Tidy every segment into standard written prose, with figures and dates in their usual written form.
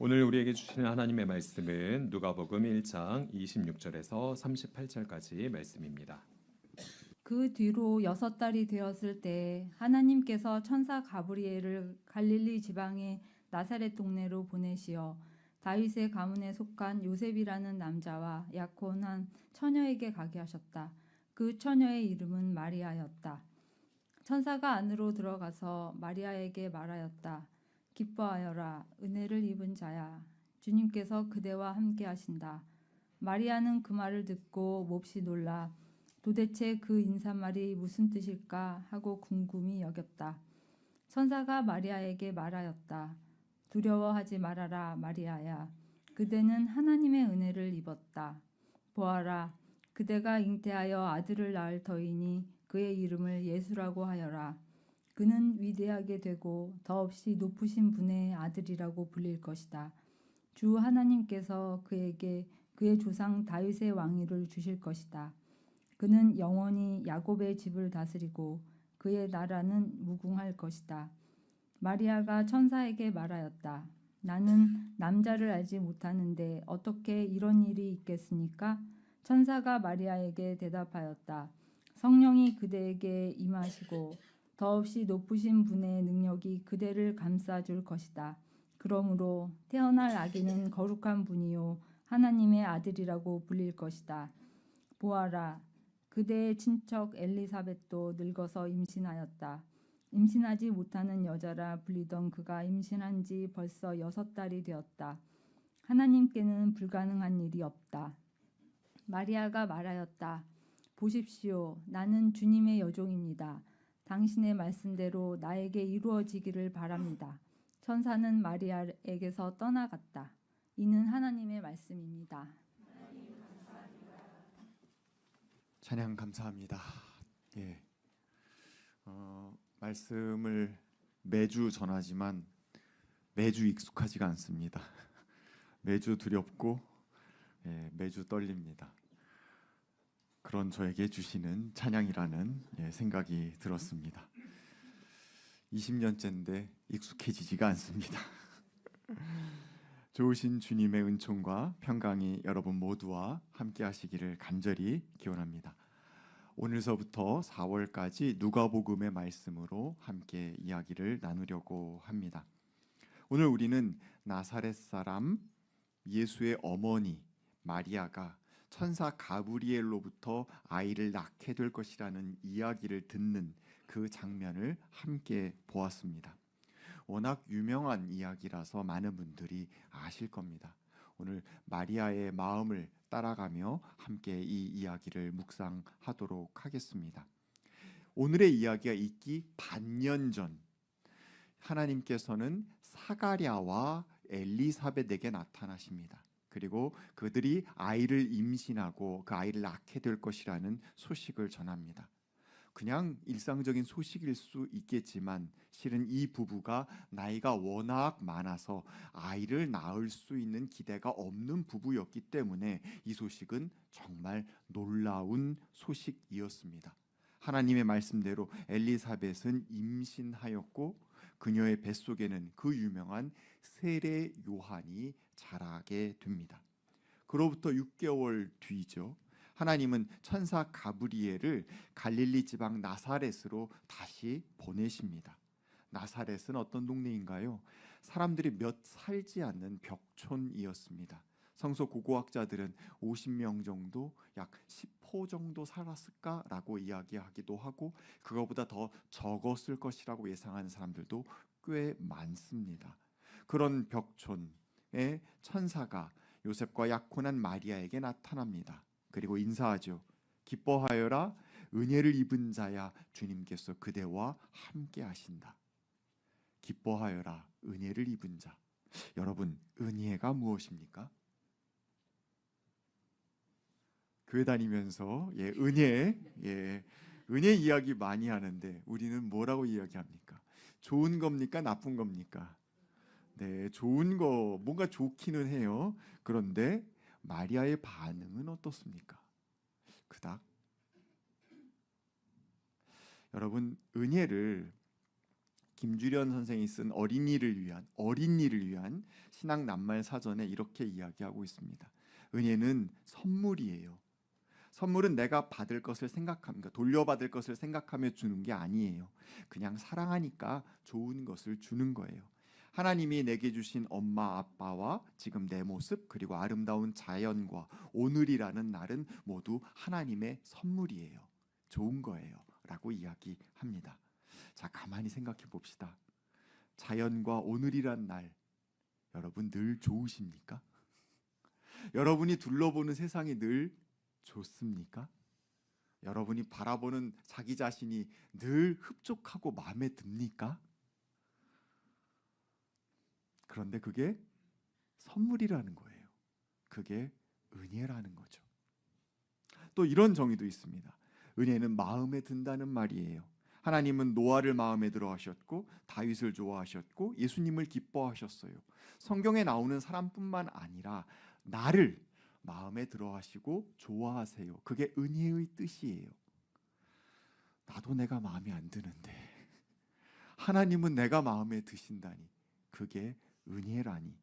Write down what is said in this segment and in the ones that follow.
오늘 우리에게 주시는 하나님의 말씀은 누가복음 1장 26절에서 38절까지 말씀입니다. 그 뒤로 6달이 되었을 때 하나님께서 천사 가브리엘을 갈릴리 지방의 나사렛 동네로 보내시어 다윗의 가문에 속한 요셉이라는 남자와 약혼한 처녀에게 가게 하셨다. 그 처녀의 이름은 마리아였다. 천사가 안으로 들어가서 마리아에게 말하였다. 기뻐하여라, 은혜를 입은 자야. 주님께서 그대와 함께 하신다. 마리아는 그 말을 듣고 몹시 놀라 도대체 그 인사말이 무슨 뜻일까 하고 궁금히 여겼다. 천사가 마리아에게 말하였다. 두려워하지 말아라, 마리아야. 그대는 하나님의 은혜를 입었다. 보아라, 그대가 잉태하여 아들을 낳을 터이니 그의 이름을 예수라고 하여라. 그는 위대하게 되고 더없이 높으신 분의 아들이라고 불릴 것이다. 주 하나님께서 그에게 그의 조상 다윗의 왕위를 주실 것이다. 그는 영원히 야곱의 집을 다스리고 그의 나라는 무궁할 것이다. 마리아가 천사에게 말하였다. 나는 남자를 알지 못하는데 어떻게 이런 일이 있겠습니까? 천사가 마리아에게 대답하였다. 성령이 그대에게 임하시고 더없이 높으신 분의 능력이 그대를 감싸줄 것이다. 그러므로 태어날 아기는 거룩한 분이요 하나님의 아들이라고 불릴 것이다. 보아라, 그대의 친척 엘리사벳도 늙어서 임신하였다. 임신하지 못하는 여자라 불리던 그가 임신한 지 벌써 6달이 되었다. 하나님께는 불가능한 일이 없다. 마리아가 말하였다. 보십시오, 나는 주님의 여종입니다. 당신의 말씀대로 나에게 이루어지기를 바랍니다. 천사는 마리아에게서 떠나갔다. 이는 하나님의 말씀입니다. 찬양 감사합니다. 말씀을 매주 전하지만 매주 익숙하지가 않습니다. 매주 두렵고 매주 떨립니다. 그런 저에게 주시는 찬양이라는 생각이 들었습니다. 20년째인데 익숙해지지가 않습니다. 좋으신 주님의 은총과 평강이 여러분 모두와 함께 하시기를 간절히 기원합니다. 오늘서부터 4월까지 누가복음의 말씀으로 함께 이야기를 나누려고 합니다. 오늘 우리는 나사렛 사람 예수의 어머니 마리아가 천사 가브리엘로부터 아이를 낳게 될 것이라는 이야기를 듣는 그 장면을 함께 보았습니다. 워낙 유명한 이야기라서 많은 분들이 아실 겁니다. 오늘 마리아의 마음을 따라가며 함께 이 이야기를 묵상하도록 하겠습니다. 오늘의 이야기가 있기 반년 전 하나님께서는 사가랴와 엘리사벳에게 나타나십니다. 그리고 그들이 아이를 임신하고 그 아이를 낳게 될 것이라는 소식을 전합니다. 그냥 일상적인 소식일 수 있겠지만 실은 이 부부가 나이가 워낙 많아서 아이를 낳을 수 있는 기대가 없는 부부였기 때문에 이 소식은 정말 놀라운 소식이었습니다. 하나님의 말씀대로 엘리사벳은 임신하였고 그녀의 뱃속에는 그 유명한 세례 요한이 자라게 됩니다. 그로부터 6개월 뒤죠. 하나님은 천사 가브리엘을 갈릴리 지방 나사렛으로 다시 보내십니다. 나사렛은 어떤 동네인가요? 사람들이 몇 살지 않는 벽촌이었습니다. 성서 고고학자들은 50명 정도, 약 10호 정도 살았을까라고 이야기하기도 하고 그거보다 더 적었을 것이라고 예상하는 사람들도 꽤 많습니다. 그런 벽촌에 천사가 요셉과 약혼한 마리아에게 나타납니다. 그리고 인사하죠. 기뻐하여라, 은혜를 입은 자야, 주님께서 그대와 함께 하신다. 기뻐하여라, 은혜를 입은 자. 여러분, 은혜가 무엇입니까? 교회 다니면서 은혜 이야기 많이 하는데 우리는 뭐라고 이야기합니까? 좋은 겁니까? 나쁜 겁니까? 네, 좋은 거, 뭔가 좋기는 해요. 그런데 마리아의 반응은 어떻습니까? 여러분, 은혜를 김주련 선생이 쓴 어린이를 위한 신학 낱말 사전에 이렇게 이야기하고 있습니다. 은혜는 선물이에요. 선물은 내가 받을 것을 생각합니다. 돌려받을 것을 생각하며 주는 게 아니에요. 그냥 사랑하니까 좋은 것을 주는 거예요. 하나님이 내게 주신 엄마 아빠와 지금 내 모습 그리고 아름다운 자연과 오늘이라는 날은 모두 하나님의 선물이에요. 좋은 거예요 라고 이야기합니다. 자, 가만히 생각해 봅시다. 자연과 오늘이란 날 여러분 늘 좋으십니까? 여러분이 둘러보는 세상이 늘 좋습니까? 여러분이 바라보는 자기 자신이 늘 흡족하고 마음에 듭니까? 그런데 그게 선물이라는 거예요. 그게 은혜라는 거죠. 또 이런 정의도 있습니다. 은혜는 마음에 든다는 말이에요. 하나님은 노아를 마음에 들어 하셨고 다윗을 좋아하셨고 예수님을 기뻐하셨어요. 성경에 나오는 사람뿐만 아니라 나를 마음에 들어 하시고 좋아하세요. 그게 은혜의 뜻이에요. 나도 내가 마음에 안 드는데 하나님은 내가 마음에 드신다니 그게 은혜라니.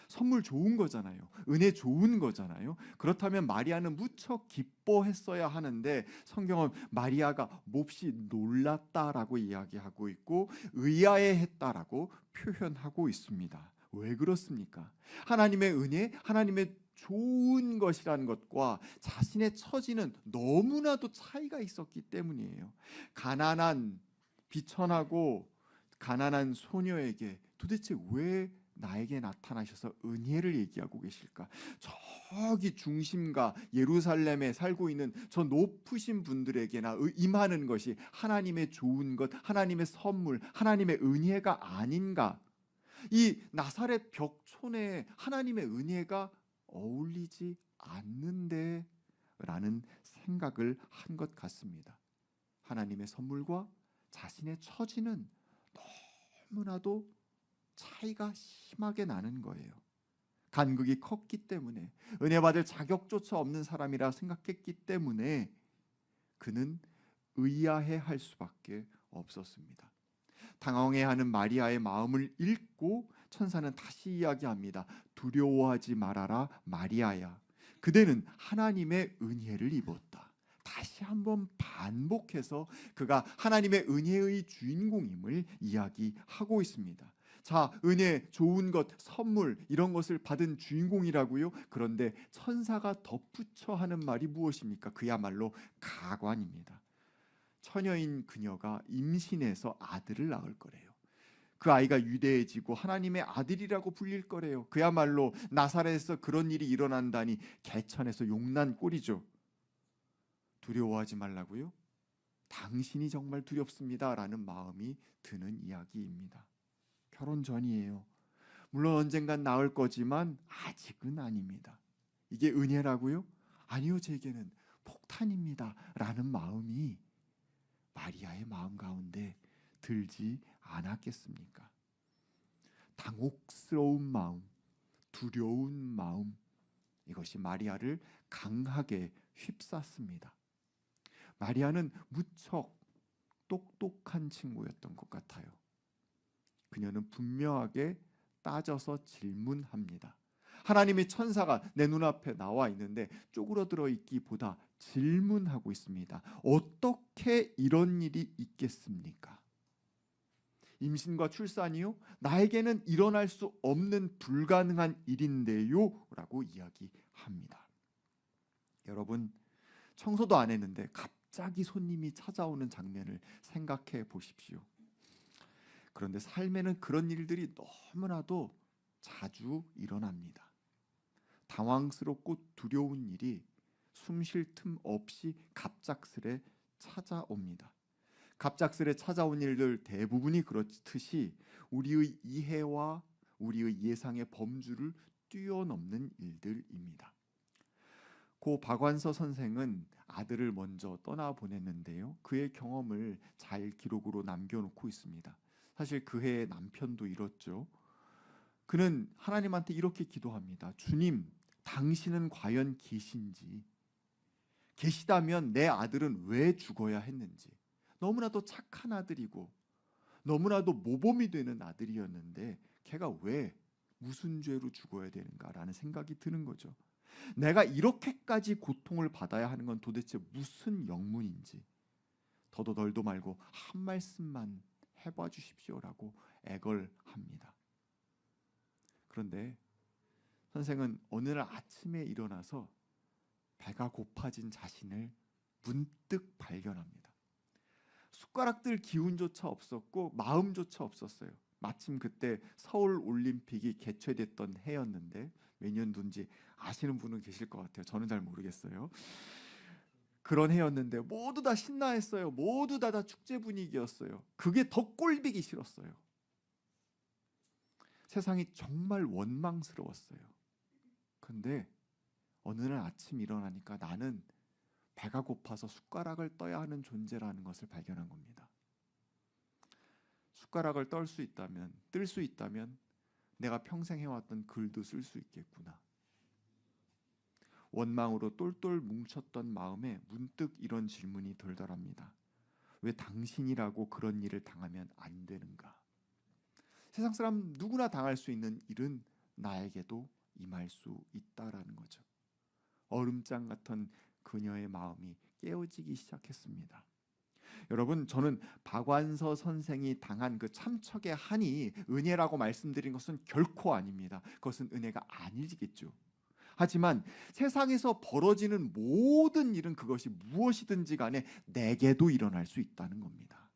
선물 좋은 거잖아요. 은혜 좋은 거잖아요. 그렇다면 마리아는 무척 기뻐했어야 하는데 성경은 마리아가 몹시 놀랐다라고 이야기하고 있고 의아해했다라고 표현하고 있습니다. 왜 그렇습니까? 하나님의 은혜, 하나님의 좋은 것이라는 것과 자신의 처지는 너무나도 차이가 있었기 때문이에요. 가난한 비천하고 가난한 소녀에게 도대체 왜 나에게 나타나셔서 은혜를 얘기하고 계실까? 저기 중심가 예루살렘에 살고 있는 저 높으신 분들에게나 임하는 것이 하나님의 좋은 것, 하나님의 선물, 하나님의 은혜가 아닌가? 이 나사렛 벽촌에 하나님의 은혜가 어울리지 않는데 라는 생각을 한 것 같습니다. 하나님의 선물과 자신의 처지는 너무나도 차이가 심하게 나는 거예요. 간극이 컸기 때문에 은혜 받을 자격조차 없는 사람이라 생각했기 때문에 그는 의아해할 수밖에 없었습니다. 당황해하는 마리아의 마음을 읽고 천사는 다시 이야기합니다. 두려워하지 말아라 마리아야. 그대는 하나님의 은혜를 입었다. 다시 한번 반복해서 그가 하나님의 은혜의 주인공임을 이야기하고 있습니다. 자, 은혜, 좋은 것, 선물 이런 것을 받은 주인공이라고요? 그런데 천사가 덧붙여 하는 말이 무엇입니까? 그야말로 가관입니다. 처녀인 그녀가 임신해서 아들을 낳을 거래요. 그 아이가 유대해지고 하나님의 아들이라고 불릴 거래요. 그야말로 나사렛에서 그런 일이 일어난다니 개천에서 용난 꼴이죠. 두려워하지 말라고요? 당신이 정말 두렵습니다라는 마음이 드는 이야기입니다. 결혼 전이에요. 물론 언젠간 나을 거지만 아직은 아닙니다. 이게 은혜라고요? 아니요, 제게는 폭탄입니다 라는 마음이 마리아의 마음 가운데 들지 않았겠습니까? 당혹스러운 마음, 두려운 마음, 이것이 마리아를 강하게 휩쌌습니다. 마리아는 무척 똑똑한 친구였던 것 같아요. 그녀는 분명하게 따져서 질문합니다. 하나님의 천사가 내 눈앞에 나와 있는데 쪼그러들어 있기보다 질문하고 있습니다. 어떻게 이런 일이 있겠습니까? 임신과 출산이요? 나에게는 일어날 수 없는 불가능한 일인데요? 라고 이야기합니다. 여러분, 청소도 안 했는데 갑자기 손님이 찾아오는 장면을 생각해 보십시오. 그런데 삶에는 그런 일들이 너무나도 자주 일어납니다. 당황스럽고 두려운 일이 숨 쉴 틈 없이 갑작스레 찾아옵니다. 갑작스레 찾아온 일들 대부분이 그렇듯이 우리의 이해와 우리의 예상의 범주를 뛰어넘는 일들입니다. 고 박완서 선생은 아들을 먼저 떠나보냈는데요. 그의 경험을 잘 기록으로 남겨놓고 있습니다. 사실 그의 남편도 이렇죠. 그는 하나님한테 이렇게 기도합니다. 주님, 당신은 과연 계신지, 계시다면 내 아들은 왜 죽어야 했는지, 너무나도 착한 아들이고 너무나도 모범이 되는 아들이었는데 걔가 왜 무슨 죄로 죽어야 되는가라는 생각이 드는 거죠. 내가 이렇게까지 고통을 받아야 하는 건 도대체 무슨 영문인지 더도 덜도 말고 한 말씀만 해봐 주십시오라고 애걸합니다. 그런데 선생은 어느 날 아침에 일어나서 배가 고파진 자신을 문득 발견합니다. 숟가락들 기운조차 없었고 마음조차 없었어요. 마침 그때 서울 올림픽이 개최됐던 해였는데 몇 년도인지 아시는 분은 계실 것 같아요. 저는 잘 모르겠어요. 그런 해였는데 모두 다 신나했어요. 모두 다 축제 분위기였어요. 그게 더 꼴보기 싫었어요. 세상이 정말 원망스러웠어요. 근데 어느 날 아침 일어나니까 나는 배가 고파서 숟가락을 떠야 하는 존재라는 것을 발견한 겁니다. 숟가락을 뜰 수 있다면 내가 평생 해왔던 글도 쓸 수 있겠구나. 원망으로 똘똘 뭉쳤던 마음에 문득 이런 질문이 들더랍니다. 왜 당신이라고 그런 일을 당하면 안 되는가? 세상 사람 누구나 당할 수 있는 일은 나에게도 임할 수 있다라는 거죠. 얼음장 같은 그녀의 마음이 깨어지기 시작했습니다. 여러분, 저는 박완서 선생이 당한 그 참척의 한이 은혜라고 말씀드린 것은 결코 아닙니다. 그것은 은혜가 아니겠죠. 하지만 세상에서 벌어지는 모든 일은 그것이 무엇이든지 간에 내게도 일어날 수 있다는 겁니다.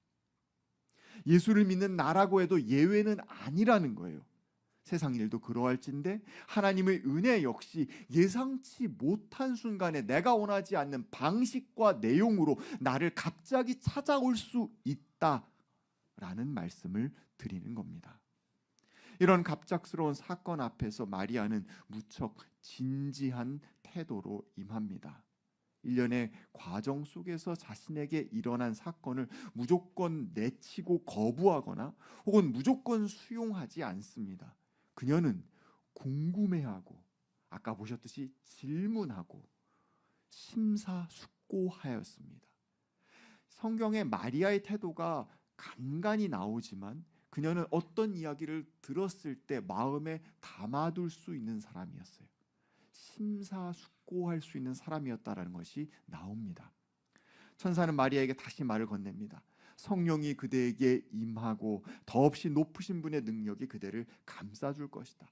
예수를 믿는 나라고 해도 예외는 아니라는 거예요. 세상 일도 그러할진데 하나님의 은혜 역시 예상치 못한 순간에 내가 원하지 않는 방식과 내용으로 나를 갑자기 찾아올 수 있다라는 말씀을 드리는 겁니다. 이런 갑작스러운 사건 앞에서 마리아는 무척 진지한 태도로 임합니다. 일련의 과정 속에서 자신에게 일어난 사건을 무조건 내치고 거부하거나 혹은 무조건 수용하지 않습니다. 그녀는 궁금해하고 아까 보셨듯이 질문하고 심사숙고하였습니다. 성경에 마리아의 태도가 간간히 나오지만 그녀는 어떤 이야기를 들었을 때 마음에 담아둘 수 있는 사람이었어요. 심사숙고할 수 있는 사람이었다라는 것이 나옵니다. 천사는 마리아에게 다시 말을 건넵니다. 성령이 그대에게 임하고 더없이 높으신 분의 능력이 그대를 감싸줄 것이다.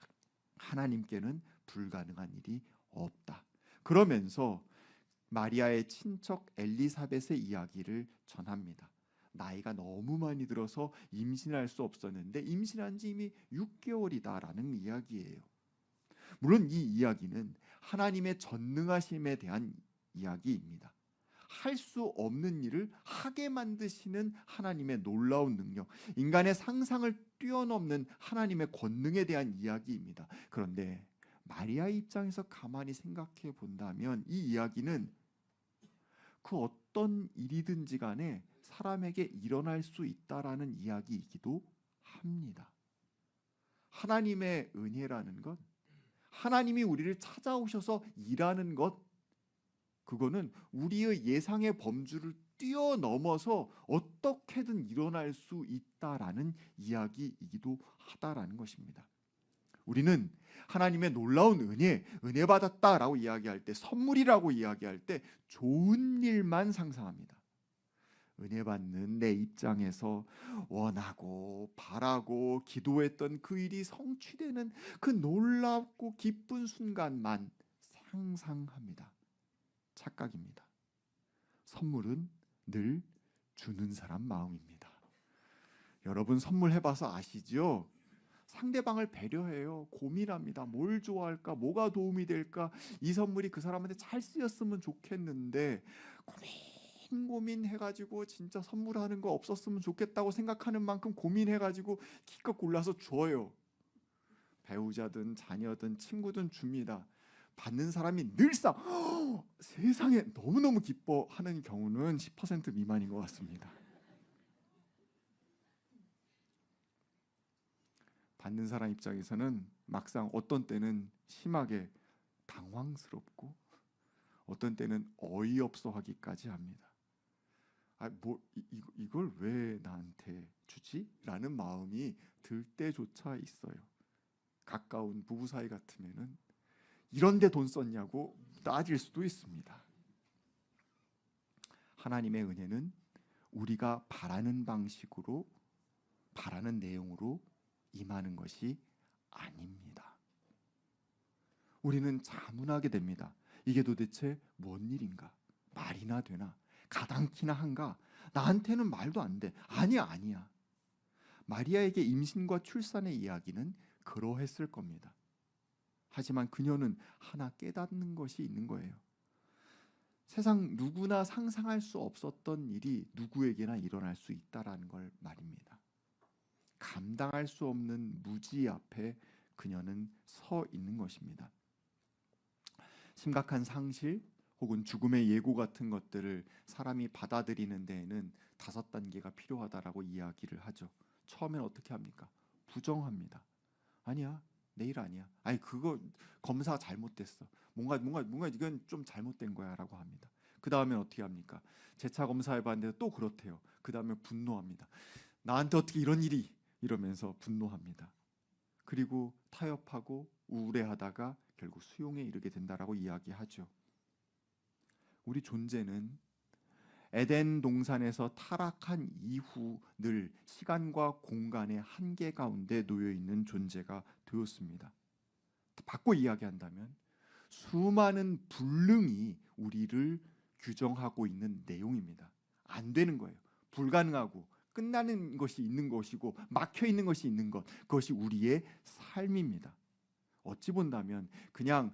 하나님께는 불가능한 일이 없다. 그러면서 마리아의 친척 엘리사벳의 이야기를 전합니다. 나이가 너무 많이 들어서 임신할 수 없었는데 임신한 지 이미 6개월이다라는 이야기예요. 물론 이 이야기는 하나님의 전능하심에 대한 이야기입니다. 할 수 없는 일을 하게 만드시는 하나님의 놀라운 능력, 인간의 상상을 뛰어넘는 하나님의 권능에 대한 이야기입니다. 그런데 마리아의 입장에서 가만히 생각해 본다면 이 이야기는 그 어떤 일이든지 간에 사람에게 일어날 수 있다라는 이야기이기도 합니다. 하나님의 은혜라는 것, 하나님이 우리를 찾아오셔서 일하는 것, 그거는 우리의 예상의 범주를 뛰어넘어서 어떻게든 일어날 수 있다라는 이야기이기도 하다라는 것입니다. 우리는 하나님의 놀라운 은혜 받았다라고 이야기할 때, 선물이라고 이야기할 때 좋은 일만 상상합니다. 은혜 받는 내 입장에서 원하고 바라고 기도했던 그 일이 성취되는 그 놀랍고 기쁜 순간만 상상합니다. 착각입니다. 선물은 늘 주는 사람 마음입니다. 여러분 선물 해봐서 아시죠? 상대방을 배려해요. 고민합니다. 뭘 좋아할까? 뭐가 도움이 될까? 이 선물이 그 사람한테 잘 쓰였으면 좋겠는데 고민해가지고 진짜 선물하는 거 없었으면 좋겠다고 생각하는 만큼 고민해가지고 기껏 골라서 줘요. 배우자든 자녀든 친구든 줍니다. 받는 사람이 늘상 세상에 너무너무 기뻐하는 경우는 10% 미만인 것 같습니다. 받는 사람 입장에서는 막상 어떤 때는 심하게 당황스럽고 어떤 때는 어이없어 하기까지 합니다. 이걸 왜 나한테 주지? 주지? 라는 마음이 들 때조차 있어요. 가까운 부부 사이 같으면은 이런데 돈 썼냐고 따질 수도 있습니다. 하나님의 은혜는 우리가 바라는 방식으로, 바라는 내용으로 임하는 것이 아닙니다. 우리는 자문하게 됩니다. 이게 도대체 뭔 일인가? 말이나 되나? 가당키나 한가? 나한테는 말도 안 돼. 아니야. 마리아에게 임신과 출산의 이야기는 그러했을 겁니다. 하지만 그녀는 하나 깨닫는 것이 있는 거예요. 세상 누구나 상상할 수 없었던 일이 누구에게나 일어날 수 있다라는 걸 말입니다. 감당할 수 없는 무지 앞에 그녀는 서 있는 것입니다. 심각한 상실 혹은 죽음의 예고 같은 것들을 사람이 받아들이는 데에는 5단계가 필요하다라고 이야기를 하죠. 처음엔 어떻게 합니까? 부정합니다. 아니야, 내일 아니야. 아니 그거 검사 잘못됐어. 뭔가 이건 좀 잘못된 거야라고 합니다. 그 다음에 어떻게 합니까? 재차 검사해봤는데 또 그렇대요. 그 다음에 분노합니다. 나한테 어떻게 이런 일이, 이러면서 분노합니다. 그리고 타협하고 우울해하다가 결국 수용에 이르게 된다라고 이야기하죠. 우리 존재는 에덴 동산에서 타락한 이후 늘 시간과 공간의 한계 가운데 놓여 있는 존재가 되었습니다. 바꿔 이야기한다면 수많은 불능이 우리를 규정하고 있는 내용입니다. 안 되는 거예요. 불가능하고 끝나는 것이 있는 것이고 막혀 있는 것이 있는 것, 그것이 우리의 삶입니다. 어찌 본다면 그냥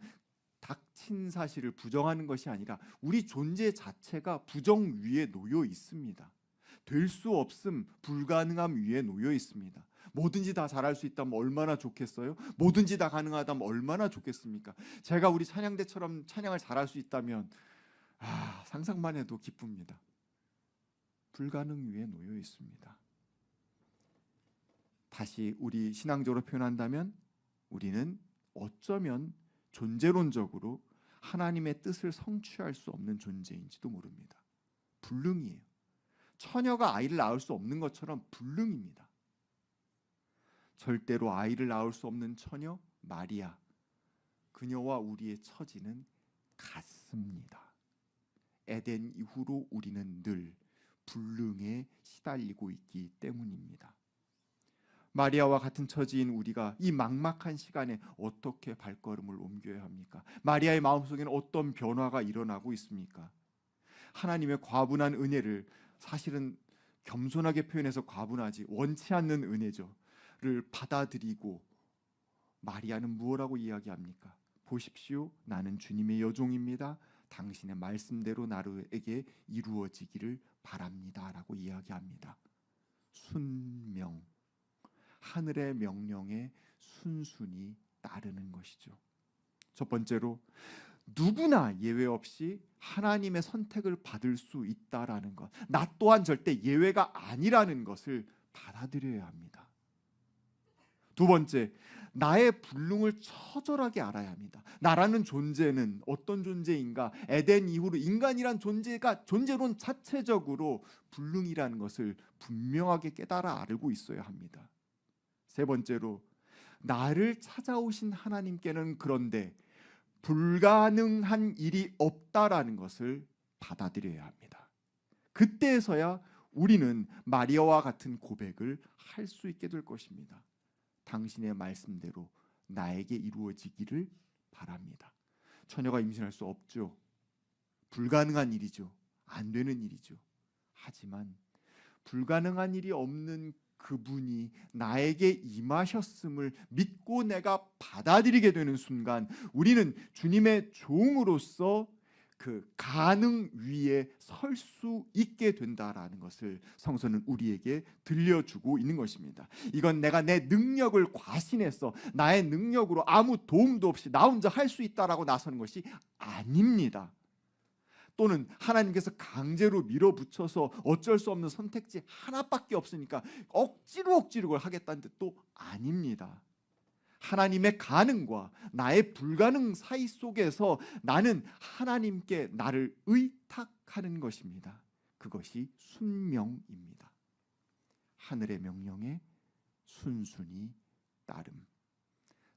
닥친 사실을 부정하는 것이 아니라 우리 존재 자체가 부정 위에 놓여 있습니다. 될 수 없음, 불가능함 위에 놓여 있습니다. 뭐든지 다 잘할 수 있다면 얼마나 좋겠어요? 뭐든지 다 가능하다면 얼마나 좋겠습니까? 제가 우리 찬양대처럼 찬양을 잘할 수 있다면 상상만 해도 기쁩니다. 불가능 위에 놓여 있습니다. 다시 우리 신앙적으로 표현한다면 우리는 어쩌면 존재론적으로 하나님의 뜻을 성취할 수 없는 존재인지도 모릅니다. 불능이에요. 처녀가 아이를 낳을 수 없는 것처럼 불능입니다. 절대로 아이를 낳을 수 없는 처녀 마리아, 그녀와 우리의 처지는 같습니다. 에덴 이후로 우리는 늘 불능에 시달리고 있기 때문입니다. 마리아와 같은 처지인 우리가 이 막막한 시간에 어떻게 발걸음을 옮겨야 합니까? 마리아의 마음속에는 어떤 변화가 일어나고 있습니까? 하나님의 과분한 은혜를, 사실은 겸손하게 표현해서 과분하지 원치 않는 은혜죠를 받아들이고 마리아는 무엇라고 이야기합니까? 보십시오, 나는 주님의 여종입니다. 당신의 말씀대로 나에게 이루어지기를 바랍니다 라고 이야기합니다. 순명, 하늘의 명령에 순순히 따르는 것이죠. 첫 번째로 누구나 예외 없이 하나님의 선택을 받을 수 있다라는 것, 나 또한 절대 예외가 아니라는 것을 받아들여야 합니다. 두 번째, 나의 불능을 처절하게 알아야 합니다. 나라는 존재는 어떤 존재인가? 에덴 이후로 인간이란 존재가 존재론 자체적으로 불능이라는 것을 분명하게 깨달아 알고 있어야 합니다. 세 번째로, 나를 찾아오신 하나님께는 그런데 불가능한 일이 없다라는 것을 받아들여야 합니다. 그때서야 우리는 마리아와 같은 고백을 할 수 있게 될 것입니다. 당신의 말씀대로 나에게 이루어지기를 바랍니다. 처녀가 임신할 수 없죠. 불가능한 일이죠. 안 되는 일이죠. 하지만 불가능한 일이 없는 그분이 나에게 임하셨음을 믿고 내가 받아들이게 되는 순간 우리는 주님의 종으로서 그 가능 위에 설 수 있게 된다라는 것을 성서는 우리에게 들려주고 있는 것입니다. 이건 내가 내 능력을 과신해서 나의 능력으로 아무 도움도 없이 나 혼자 할 수 있다라고 나서는 것이 아닙니다. 또는 하나님께서 강제로 밀어붙여서 어쩔 수 없는 선택지 하나밖에 없으니까 억지로 그걸 하겠다는 뜻도 아닙니다. 하나님의 가능과 나의 불가능 사이 속에서 나는 하나님께 나를 의탁하는 것입니다. 그것이 순명입니다. 하늘의 명령에 순순히 따름.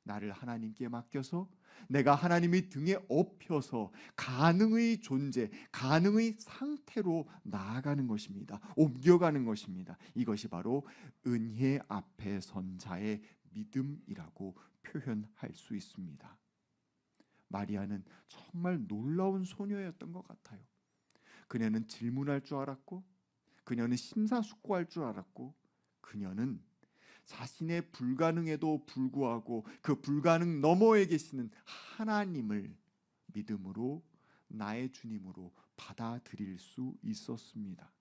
나를 하나님께 맡겨서 내가 하나님의 등에 업혀서 가능의 존재, 가능의 상태로 나아가는 것입니다. 옮겨가는 것입니다. 이것이 바로 은혜 앞에 선 자의 믿음이라고 표현할 수 있습니다. 마리아는 정말 놀라운 소녀였던 것 같아요. 그녀는 질문할 줄 알았고, 그녀는 심사숙고할 줄 알았고, 그녀는 자신의 불가능에도 불구하고 그 불가능 너머에 계시는 하나님을 믿음으로 나의 주님으로 받아들일 수 있었습니다.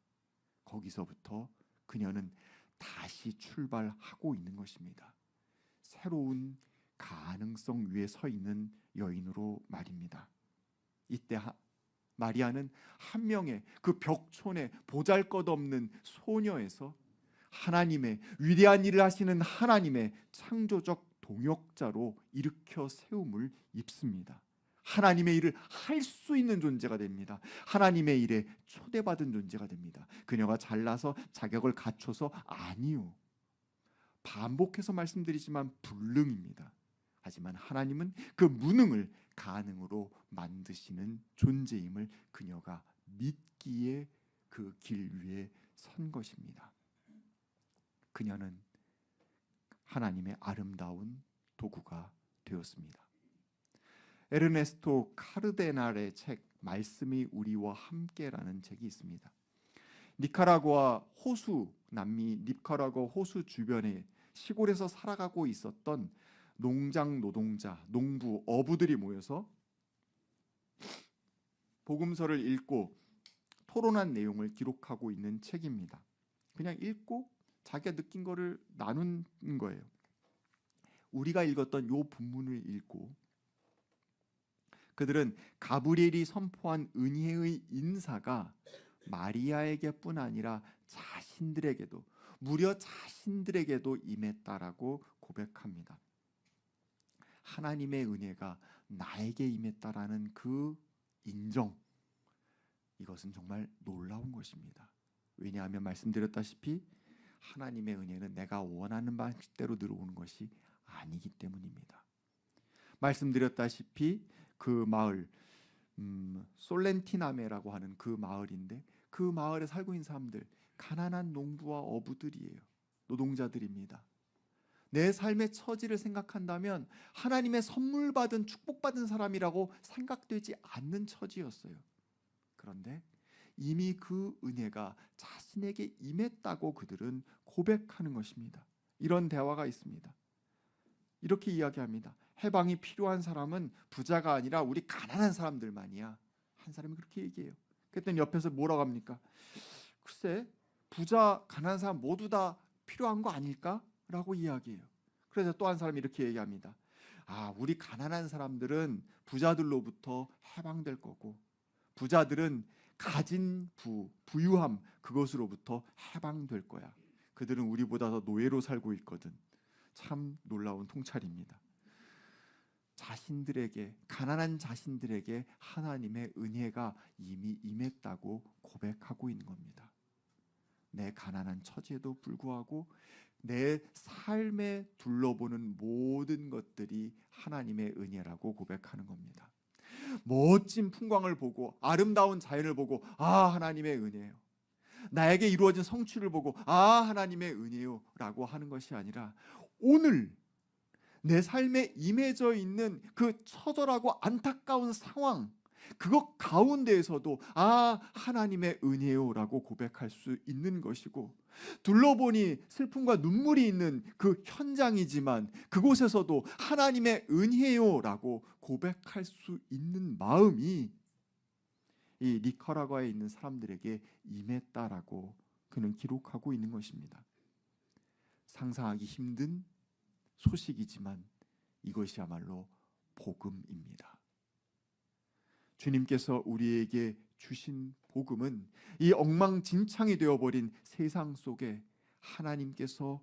거기서부터 그녀는 다시 출발하고 있는 것입니다. 새로운 가능성 위에 서 있는 여인으로 말입니다. 이때 마리아는 한 명의 그 벽촌에 보잘것없는 소녀에서 하나님의 위대한 일을 하시는 하나님의 창조적 동역자로 일으켜 세움을 입습니다. 하나님의 일을 할 수 있는 존재가 됩니다. 하나님의 일에 초대받은 존재가 됩니다. 그녀가 잘나서 자격을 갖춰서 아니요. 반복해서 말씀드리지만 불능입니다. 하지만 하나님은 그 무능을 가능으로 만드시는 존재임을 그녀가 믿기에 그 길 위에 선 것입니다. 그녀는 하나님의 아름다운 도구가 되었습니다. 에르네스토 카르데날의 책 말씀이 우리와 함께라는 책이 있습니다. 니카라구아 호수, 남미 니카라구아 호수 주변에 시골에서 살아가고 있었던 농장 노동자, 농부, 어부들이 모여서 복음서를 읽고 토론한 내용을 기록하고 있는 책입니다. 그냥 읽고 자기가 느낀 거를 나눈 거예요. 우리가 읽었던 요 본문을 읽고 그들은 가브리엘이 선포한 은혜의 인사가 마리아에게뿐 아니라 자신들에게도, 무려 자신들에게도 임했다라고 고백합니다. 하나님의 은혜가 나에게 임했다라는 그 인정, 이것은 정말 놀라운 것입니다. 왜냐하면 말씀드렸다시피 하나님의 은혜는 내가 원하는 방식대로 들어오는 것이 아니기 때문입니다. 말씀드렸다시피 그 마을 솔렌티나메라고 하는 그 마을인데, 그 마을에 살고 있는 사람들 가난한 농부와 어부들이에요. 노동자들입니다. 내 삶의 처지를 생각한다면 하나님의 선물 받은, 축복받은 사람이라고 생각되지 않는 처지였어요. 그런데 이미 그 은혜가 자신에게 임했다고 그들은 고백하는 것입니다. 이런 대화가 있습니다. 이렇게 이야기합니다. 해방이 필요한 사람은 부자가 아니라 우리 가난한 사람들만이야. 한 사람이 그렇게 얘기해요. 그랬더니 옆에서 뭐라고 합니까? 글쎄, 부자, 가난한 사람 모두 다 필요한 거 아닐까? 라고 이야기해요. 그래서 또 한 사람이 이렇게 얘기합니다. 우리 가난한 사람들은 부자들로부터 해방될 거고, 부자들은 가진 부유함, 그것으로부터 해방될 거야. 그들은 우리보다 더 노예로 살고 있거든. 참 놀라운 통찰입니다. 자신들에게, 가난한 자신들에게 하나님의 은혜가 이미 임했다고 고백하고 있는 겁니다. 내 가난한 처지에도 불구하고 내 삶에 둘러보는 모든 것들이 하나님의 은혜라고 고백하는 겁니다. 멋진 풍광을 보고, 아름다운 자연을 보고, 하나님의 은혜예요. 나에게 이루어진 성취를 보고, 하나님의 은혜요 라고 하는 것이 아니라, 오늘 내 삶에 임해져 있는 그 처절하고 안타까운 상황, 그것 가운데에서도 하나님의 은혜요라고 고백할 수 있는 것이고, 둘러보니 슬픔과 눈물이 있는 그 현장이지만 그곳에서도 하나님의 은혜요라고 고백할 수 있는 마음이 이 니카라과에 있는 사람들에게 임했다라고 그는 기록하고 있는 것입니다. 상상하기 힘든 소식이지만 이것이야말로 복음입니다. 주님께서 우리에게 주신 복음은 이 엉망진창이 되어버린 세상 속에 하나님께서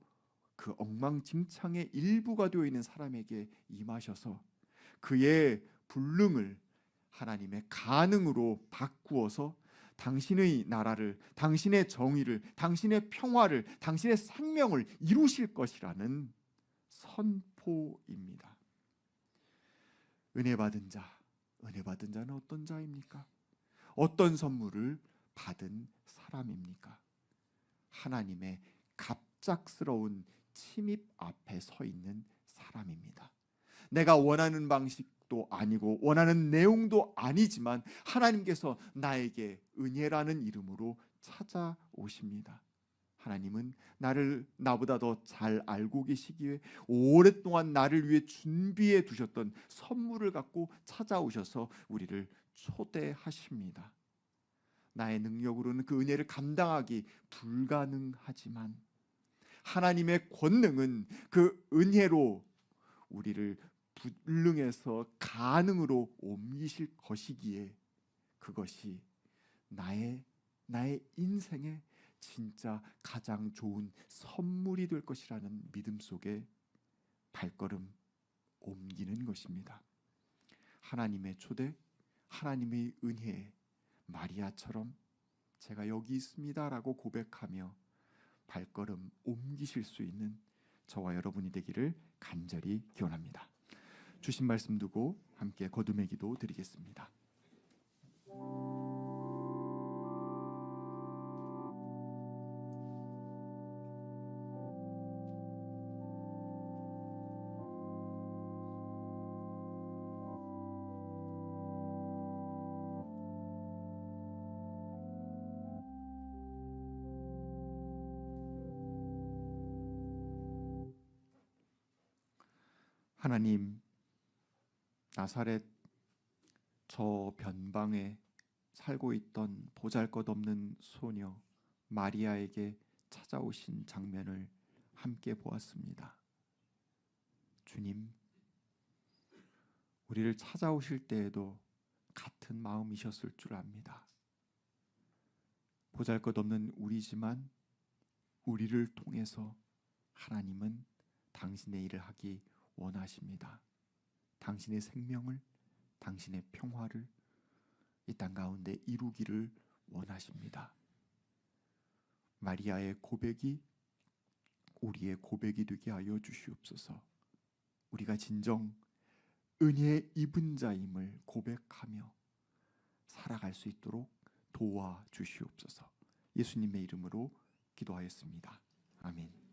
그 엉망진창의 일부가 되어 있는 사람에게 임하셔서 그의 불능을 하나님의 가능으로 바꾸어서 당신의 나라를, 당신의 정의를, 당신의 평화를, 당신의 생명을 이루실 것이라는 선포입니다. 은혜 받은 자는 어떤 자입니까? 어떤 선물을 받은 사람입니까? 하나님의 갑작스러운 침입 앞에 서 있는 사람입니다. 내가 원하는 방식도 아니고 원하는 내용도 아니지만 하나님께서 나에게 은혜라는 이름으로 찾아오십니다. 하나님은 나를 나보다 더 잘 알고 계시기에 오랫동안 나를 위해 준비해 두셨던 선물을 갖고 찾아오셔서 우리를 초대하십니다. 나의 능력으로는 그 은혜를 감당하기 불가능하지만 하나님의 권능은 그 은혜로 우리를 불능에서 가능으로 옮기실 것이기에 그것이 나의 인생의 진짜 가장 좋은 선물이 될 것이라는 믿음 속에 발걸음 옮기는 것입니다. 하나님의 초대, 하나님의 은혜에 마리아처럼 제가 여기 있습니다라고 고백하며 발걸음 옮기실 수 있는 저와 여러분이 되기를 간절히 기원합니다. 주신 말씀 두고 함께 거듭의 기도 드리겠습니다. 하나님, 나사렛 저 변방에 살고 있던 보잘것없는 소녀 마리아에게 찾아오신 장면을 함께 보았습니다. 주님, 우리를 찾아오실 때에도 같은 마음이셨을 줄 압니다. 보잘것없는 우리지만 우리를 통해서 하나님은 당신의 일을 하기 원하십니다. 당신의 생명을, 당신의 평화를 이 땅 가운데 이루기를 원하십니다. 마리아의 고백이 우리의 고백이 되게 하여 주시옵소서. 우리가 진정 은혜의 입은 자임을 고백하며 살아갈 수 있도록 도와주시옵소서. 예수님의 이름으로 기도하였습니다. 아멘.